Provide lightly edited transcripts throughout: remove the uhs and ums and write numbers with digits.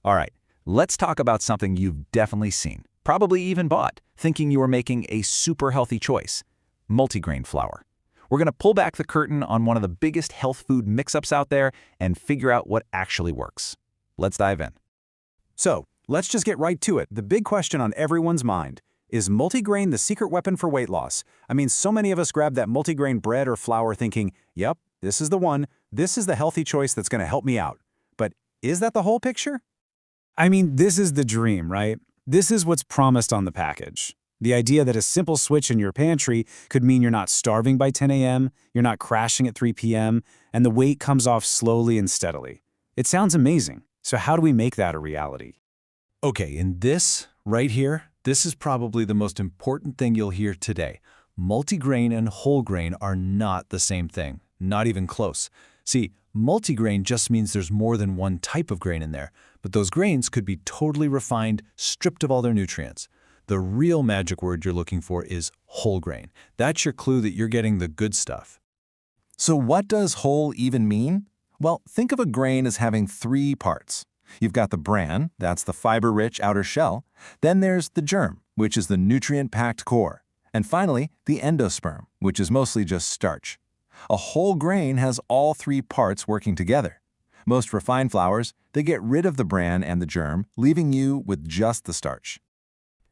All right, let's talk about something you've definitely seen, probably even bought, thinking you are making a super healthy choice: multigrain flour. We're going to pull back the curtain on one of the biggest health food mix-ups out there and figure out what actually works. Let's dive in. So, let's just get right to it. The big question on everyone's mind: is multigrain the secret weapon for weight loss? I mean, so many of us grab that multigrain bread or flour thinking, yep, this is the one, this is the healthy choice that's going to help me out. But is that the whole picture? I mean, this is the dream, right? This is what's promised on the package. The idea that a simple switch in your pantry could mean you're not starving by 10 a.m., you're not crashing at 3 p.m., and the weight comes off slowly and steadily. It sounds amazing. So how do we make that a reality? Okay, in this right here, this is probably the most important thing you'll hear today. Multigrain and whole grain are not the same thing, not even close. See, multigrain just means there's more than one type of grain in there, but those grains could be totally refined, stripped of all their nutrients. The real magic word you're looking for is whole grain. That's your clue that you're getting the good stuff. So what does whole even mean? Well, think of a grain as having three parts. You've got the bran, that's the fiber-rich outer shell. Then there's the germ, which is the nutrient-packed core. And finally, the endosperm, which is mostly just starch. A whole grain has all three parts working together. Most refined flours, they get rid of the bran and the germ, leaving you with just the starch.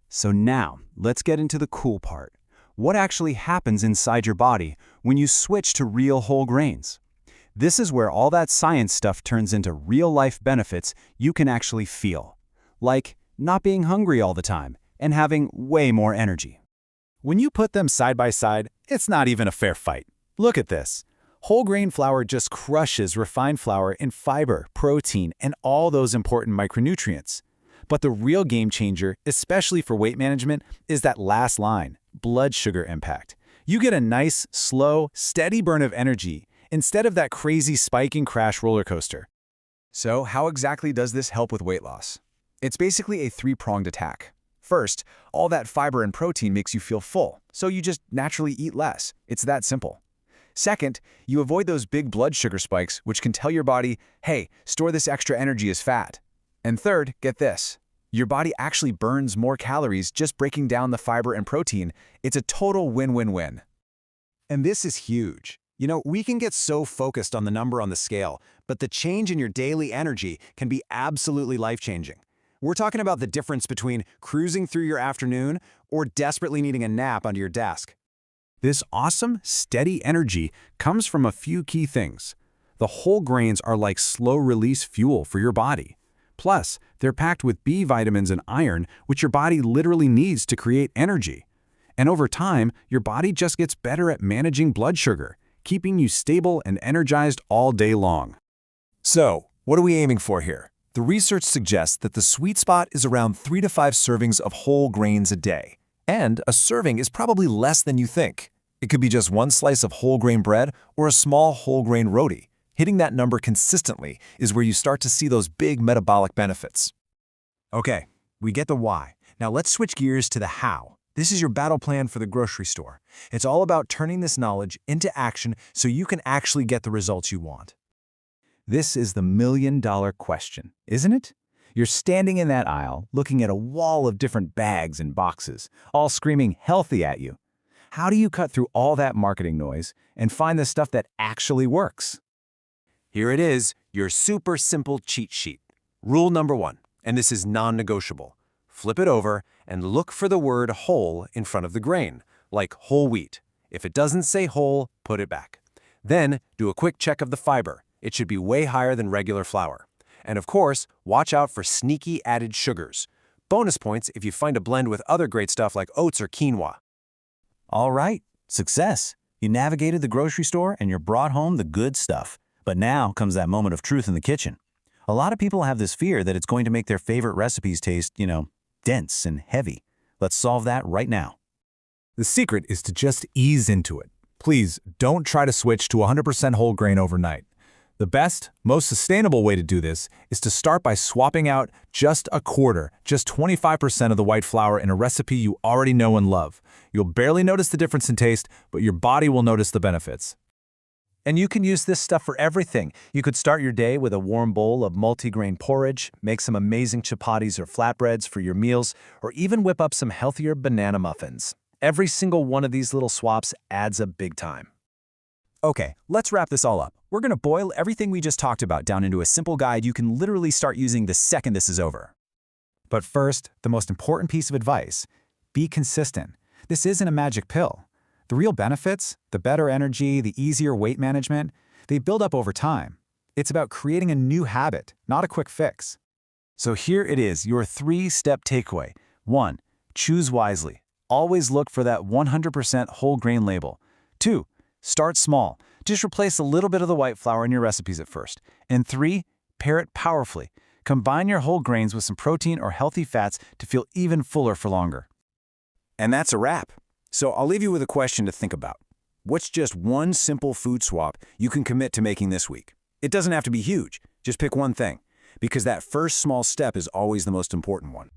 So now, let's get into the cool part. What actually happens inside your body when you switch to real whole grains? This is where all that science stuff turns into real-life benefits you can actually feel. Like not being hungry all the time and having way more energy. When you put them side by side, it's not even a fair fight. Look at this. Whole grain flour just crushes refined flour in fiber, protein, and all those important micronutrients. But the real game changer, especially for weight management, is that last line, blood sugar impact. You get a nice, slow, steady burn of energy instead of that crazy spike and crash roller coaster. So how exactly does this help with weight loss? It's basically a three-pronged attack. First, all that fiber and protein makes you feel full, so you just naturally eat less. It's that simple. Second, you avoid those big blood sugar spikes, which can tell your body, hey, store this extra energy as fat. And third, get this. Your body actually burns more calories just breaking down the fiber and protein. It's a total win-win-win. And this is huge. You know, we can get so focused on the number on the scale, but the change in your daily energy can be absolutely life-changing. We're talking about the difference between cruising through your afternoon or desperately needing a nap under your desk. This awesome, steady energy comes from a few key things. The whole grains are like slow-release fuel for your body. Plus, they're packed with B vitamins and iron, which your body literally needs to create energy. And over time, your body just gets better at managing blood sugar, keeping you stable and energized all day long. So, what are we aiming for here? The research suggests that the sweet spot is around 3 to 5 servings of whole grains a day. And a serving is probably less than you think. It could be just one slice of whole grain bread or a small whole grain roti. Hitting that number consistently is where you start to see those big metabolic benefits. Okay, we get the why. Now let's switch gears to the how. This is your battle plan for the grocery store. It's all about turning this knowledge into action so you can actually get the results you want. This is the million-dollar question, isn't it? You're standing in that aisle, looking at a wall of different bags and boxes, all screaming healthy at you. How do you cut through all that marketing noise and find the stuff that actually works? Here it is, your super simple cheat sheet. Rule number 1, and this is non-negotiable. Flip it over and look for the word whole in front of the grain, like whole wheat. If it doesn't say whole, put it back. Then do a quick check of the fiber. It should be way higher than regular flour. And of course, watch out for sneaky added sugars. Bonus points if you find a blend with other great stuff like oats or quinoa. All right, success. You navigated the grocery store and you brought home the good stuff. But now comes that moment of truth in the kitchen. A lot of people have this fear that it's going to make their favorite recipes taste, dense and heavy. Let's solve that right now. The secret is to just ease into it. Please don't try to switch to 100% whole grain overnight. The best, most sustainable way to do this is to start by swapping out just 25% of the white flour in a recipe you already know and love. You'll barely notice the difference in taste, but your body will notice the benefits. And you can use this stuff for everything. You could start your day with a warm bowl of multigrain porridge, make some amazing chapatis or flatbreads for your meals, or even whip up some healthier banana muffins. Every single one of these little swaps adds up big time. Okay, let's wrap this all up. We're going to boil everything we just talked about down into a simple guide you can literally start using the second this is over. But first, the most important piece of advice: be consistent. This isn't a magic pill. The real benefits, the better energy, the easier weight management, they build up over time. It's about creating a new habit, not a quick fix. So here it is, your 3-step takeaway. 1. Choose wisely. Always look for that 100% whole grain label. 2. Start small. Just replace a little bit of the white flour in your recipes at first. And 3. Pair it powerfully. Combine your whole grains with some protein or healthy fats to feel even fuller for longer. And that's a wrap. So I'll leave you with a question to think about. What's just one simple food swap you can commit to making this week? It doesn't have to be huge. Just pick one thing, because that first small step is always the most important one.